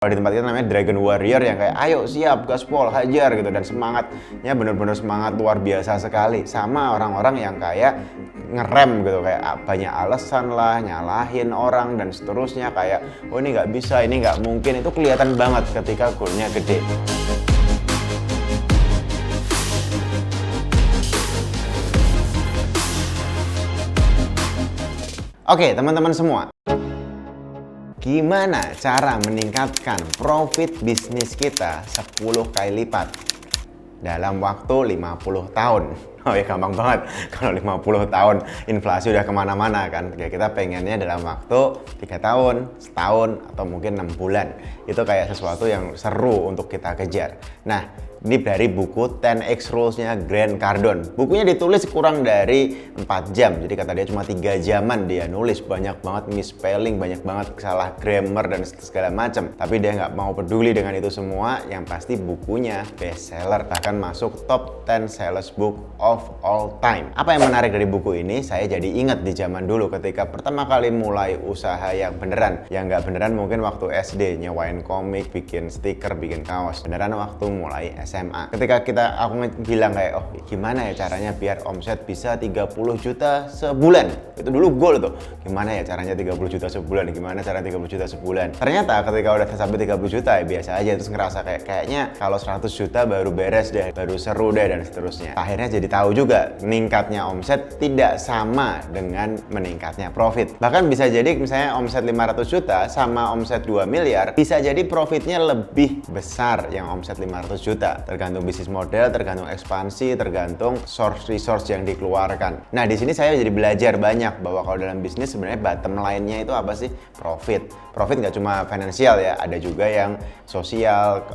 Kalau di tempat kita namanya Dragon Warrior yang kayak ayo siap gaspol hajar gitu, dan semangatnya bener-bener semangat luar biasa sekali. Sama orang-orang yang kayak ngerem gitu, kayak banyak alasan lah, nyalahin orang dan seterusnya, kayak oh ini nggak bisa, ini nggak mungkin. Itu kelihatan banget ketika goalnya gede. Oke teman-teman semua, gimana cara meningkatkan profit bisnis kita 10 kali lipat dalam waktu 50 tahun? Oh ya gampang banget, kalau 50 tahun inflasi udah kemana-mana kan. Kita pengennya dalam waktu 3 tahun, setahun, atau mungkin 6 bulan. Itu kayak sesuatu yang seru untuk kita kejar. Nah, ini dari buku 10x Rules-nya Grant Cardone. Bukunya ditulis kurang dari 4 jam. Jadi kata dia cuma 3 jaman dia nulis. Banyak banget misspelling, banyak banget salah grammar dan segala macam. Tapi dia nggak mau peduli dengan itu semua. Yang pasti bukunya bestseller, bahkan masuk top 10 sales book of all time. Apa yang menarik dari buku ini? Saya jadi ingat di zaman dulu ketika pertama kali mulai usaha yang beneran. Yang nggak beneran mungkin waktu SD, nyewain komik, bikin stiker, bikin kaos. Beneran waktu mulai SMA. Ketika aku bilang kayak, oh gimana ya caranya biar omset bisa 30 juta sebulan. Itu dulu goal tuh. Gimana ya caranya 30 juta sebulan? Gimana cara 30 juta sebulan? Ternyata ketika udah sampai 30 juta ya biasa aja. Terus ngerasa kayaknya kalau 100 juta baru beres deh, baru seru deh dan seterusnya. Akhirnya jadi tahu juga meningkatnya omset tidak sama dengan meningkatnya profit. Bahkan bisa jadi misalnya omset 500 juta sama omset 2 miliar, bisa jadi profitnya lebih besar yang omset 500 juta. Tergantung bisnis model, tergantung ekspansi, tergantung source resource yang dikeluarkan. Nah, di sini saya jadi belajar banyak bahwa kalau dalam bisnis sebenarnya bottom line-nya itu apa sih? Profit. Profit nggak cuma finansial ya, ada juga yang sosial,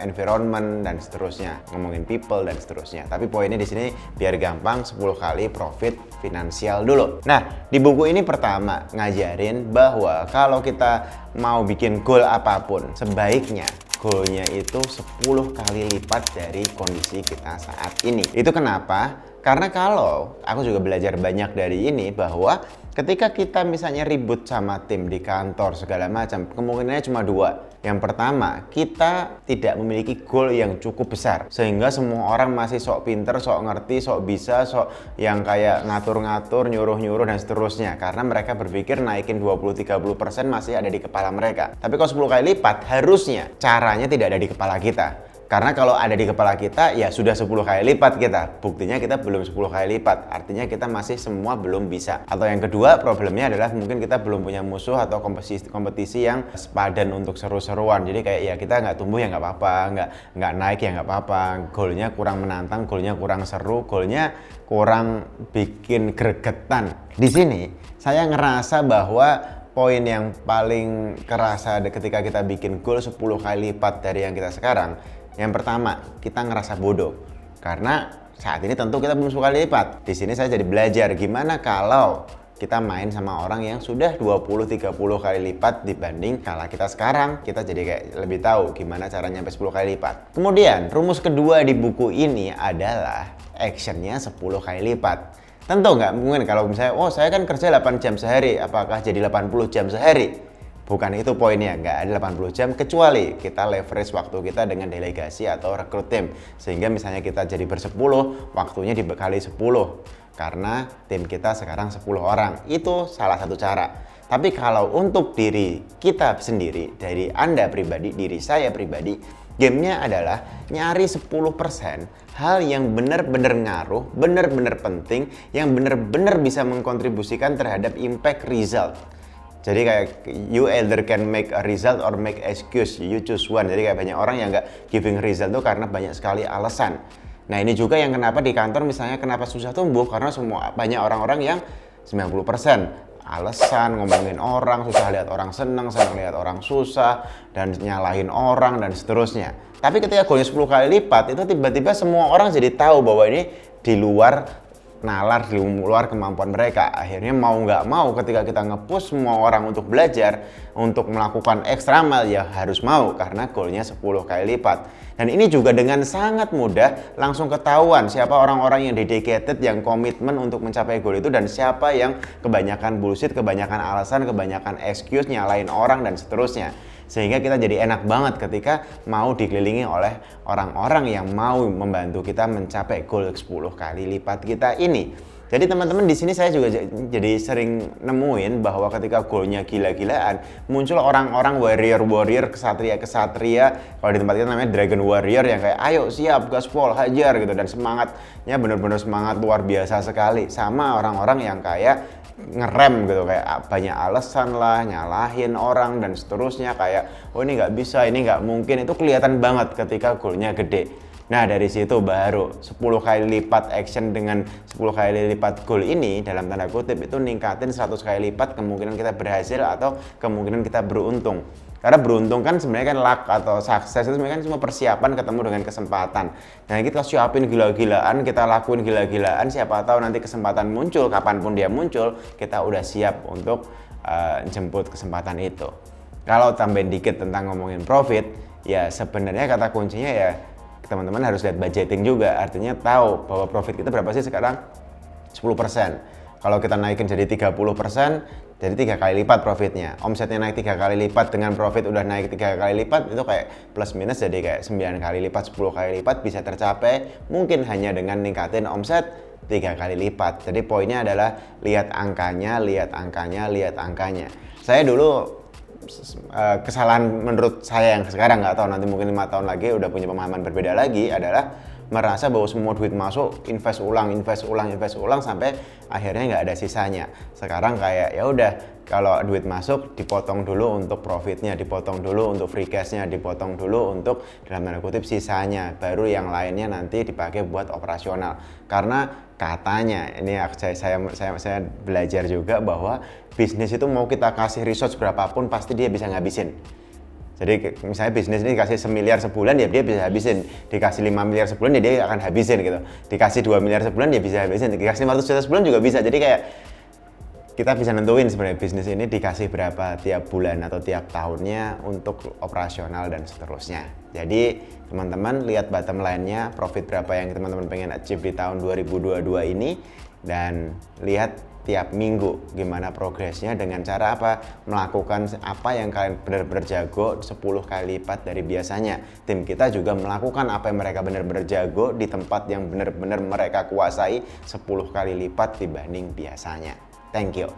environment dan seterusnya. Ngomongin people dan seterusnya. Tapi poinnya di sini biar gampang 10 kali profit finansial dulu. Nah, di buku ini pertama ngajarin bahwa kalau kita mau bikin goal apapun, sebaiknya goalnya itu 10 kali lipat dari kondisi kita saat ini. Itu kenapa? Karena kalau aku juga belajar banyak dari ini bahwa ketika kita misalnya ribut sama tim di kantor segala macam, kemungkinannya cuma 2. Yang pertama, kita tidak memiliki goal yang cukup besar sehingga semua orang masih sok pinter, sok ngerti, sok bisa, sok yang kayak ngatur-ngatur, nyuruh-nyuruh dan seterusnya, karena mereka berpikir naikin 20-30% masih ada di kepala mereka. Tapi kalau 10 kali lipat, harusnya caranya tidak ada di kepala kita. Karena kalau ada di kepala kita, ya sudah 10 kali lipat kita. Buktinya kita belum 10 kali lipat. Artinya kita masih semua belum bisa. Atau yang kedua, problemnya adalah mungkin kita belum punya musuh atau kompetisi yang sepadan untuk seru-seruan. Jadi kayak ya kita nggak tumbuh ya nggak apa-apa, nggak naik ya nggak apa-apa. Goalnya kurang menantang, goalnya kurang seru, goalnya kurang bikin gregetan. Di sini, saya ngerasa bahwa poin yang paling kerasa ketika kita bikin goal 10 kali lipat dari yang kita sekarang, yang pertama, kita ngerasa bodoh. Karena saat ini tentu kita belum 10 kali lipat. Di sini saya jadi belajar gimana kalau kita main sama orang yang sudah 20-30 kali lipat dibanding kala kita sekarang. Kita jadi kayak lebih tahu gimana caranya sampai 10 kali lipat. Kemudian, rumus kedua di buku ini adalah actionnya 10 kali lipat. Tentu nggak mungkin kalau misalnya, oh saya kan kerja 8 jam sehari, apakah jadi 80 jam sehari? Bukan itu poinnya, nggak ada 80 jam kecuali kita leverage waktu kita dengan delegasi atau rekrut tim. Sehingga misalnya kita jadi bersepuluh, waktunya dibekali 10. Karena tim kita sekarang 10 orang. Itu salah satu cara. Tapi kalau untuk diri kita sendiri, dari Anda pribadi, diri saya pribadi, gamenya adalah nyari 10% hal yang benar-benar ngaruh, benar-benar penting, yang benar-benar bisa mengkontribusikan terhadap impact result. Jadi kayak you either can make a result or make excuse, you choose one. Jadi kayak banyak orang yang nggak giving result tuh karena banyak sekali alasan. Nah ini juga yang kenapa di kantor misalnya kenapa susah tumbuh, karena banyak orang-orang yang 90% alasan, ngomongin orang, susah lihat orang senang lihat orang susah, dan nyalahin orang dan seterusnya. Tapi ketika goalnya 10 kali lipat, itu tiba-tiba semua orang jadi tahu bahwa ini di luar nalar, di luar kemampuan mereka. Akhirnya mau nggak mau ketika kita nge-push semua orang untuk belajar, untuk melakukan ekstra mile, ya harus mau karena goalnya 10 kali lipat. Dan ini juga dengan sangat mudah langsung ketahuan siapa orang-orang yang dedicated, yang komitmen untuk mencapai goal itu, dan siapa yang kebanyakan bullshit, kebanyakan alasan, kebanyakan excuse, nyalain orang dan seterusnya. Sehingga kita jadi enak banget ketika mau dikelilingi oleh orang-orang yang mau membantu kita mencapai goal 10 kali lipat kita ini. Jadi teman-teman di sini saya juga jadi sering nemuin bahwa ketika goalnya gila-gilaan, muncul orang-orang warrior, kesatria, kalau di tempat kita namanya dragon warrior yang kayak ayo siap gaspol hajar gitu, dan semangatnya bener-bener semangat luar biasa sekali. Sama orang-orang yang kayak ngerem gitu, kayak banyak alasan lah, nyalahin orang dan seterusnya, kayak oh ini nggak bisa, ini nggak mungkin. Itu kelihatan banget ketika goalnya gede. Nah dari situ baru 10 kali lipat action dengan 10 kali lipat goal ini dalam tanda kutip itu ningkatin 100 kali lipat kemungkinan kita berhasil atau kemungkinan kita beruntung. Karena beruntung kan sebenarnya kan luck atau sukses itu sebenarnya kan cuma persiapan ketemu dengan kesempatan. Nah kita siapin gila-gilaan, kita lakuin gila-gilaan, siapa tahu nanti kesempatan muncul, kapanpun dia muncul kita udah siap untuk jemput kesempatan itu. Kalau tambahin dikit tentang ngomongin profit, ya sebenarnya kata kuncinya ya teman-teman harus lihat budgeting juga, artinya tahu bahwa profit kita berapa sih sekarang? 10%. Kalau kita naikin jadi 30%, jadi 3 kali lipat profitnya. Omsetnya naik 3 kali lipat dengan profit udah naik 3 kali lipat, itu kayak plus minus jadi kayak 9 kali lipat, 10 kali lipat bisa tercapai mungkin hanya dengan ningkatin omset 3 kali lipat. Jadi poinnya adalah lihat angkanya. Saya dulu kesalahan menurut saya yang sekarang, nggak tahu nanti mungkin 5 tahun lagi udah punya pemahaman berbeda lagi, adalah merasa bahwa semua duit masuk invest ulang sampai akhirnya nggak ada sisanya. Sekarang kayak ya udah, kalau duit masuk dipotong dulu untuk profitnya, dipotong dulu untuk free cashnya, dipotong dulu untuk dalam tanda kutip sisanya, baru yang lainnya nanti dipakai buat operasional. Karena katanya ini saya belajar juga bahwa bisnis itu mau kita kasih resource berapapun pasti dia bisa ngabisin. Jadi misalnya bisnis ini dikasih 1 miliar sebulan ya dia bisa habisin, dikasih 5 miliar sebulan ya dia akan habisin gitu, dikasih 2 miliar sebulan ya bisa habisin, dikasih 500 juta sebulan juga bisa. Jadi kayak kita bisa nentuin sebenarnya bisnis ini dikasih berapa tiap bulan atau tiap tahunnya untuk operasional dan seterusnya. Jadi teman-teman lihat bottom line-nya, profit berapa yang teman-teman pengen achieve di tahun 2022 ini, dan lihat tiap minggu gimana progresnya dengan cara apa, melakukan apa yang kalian benar-benar jago 10 kali lipat dari biasanya. Tim kita juga melakukan apa yang mereka benar-benar jago di tempat yang benar-benar mereka kuasai 10 kali lipat dibanding biasanya. Thank you.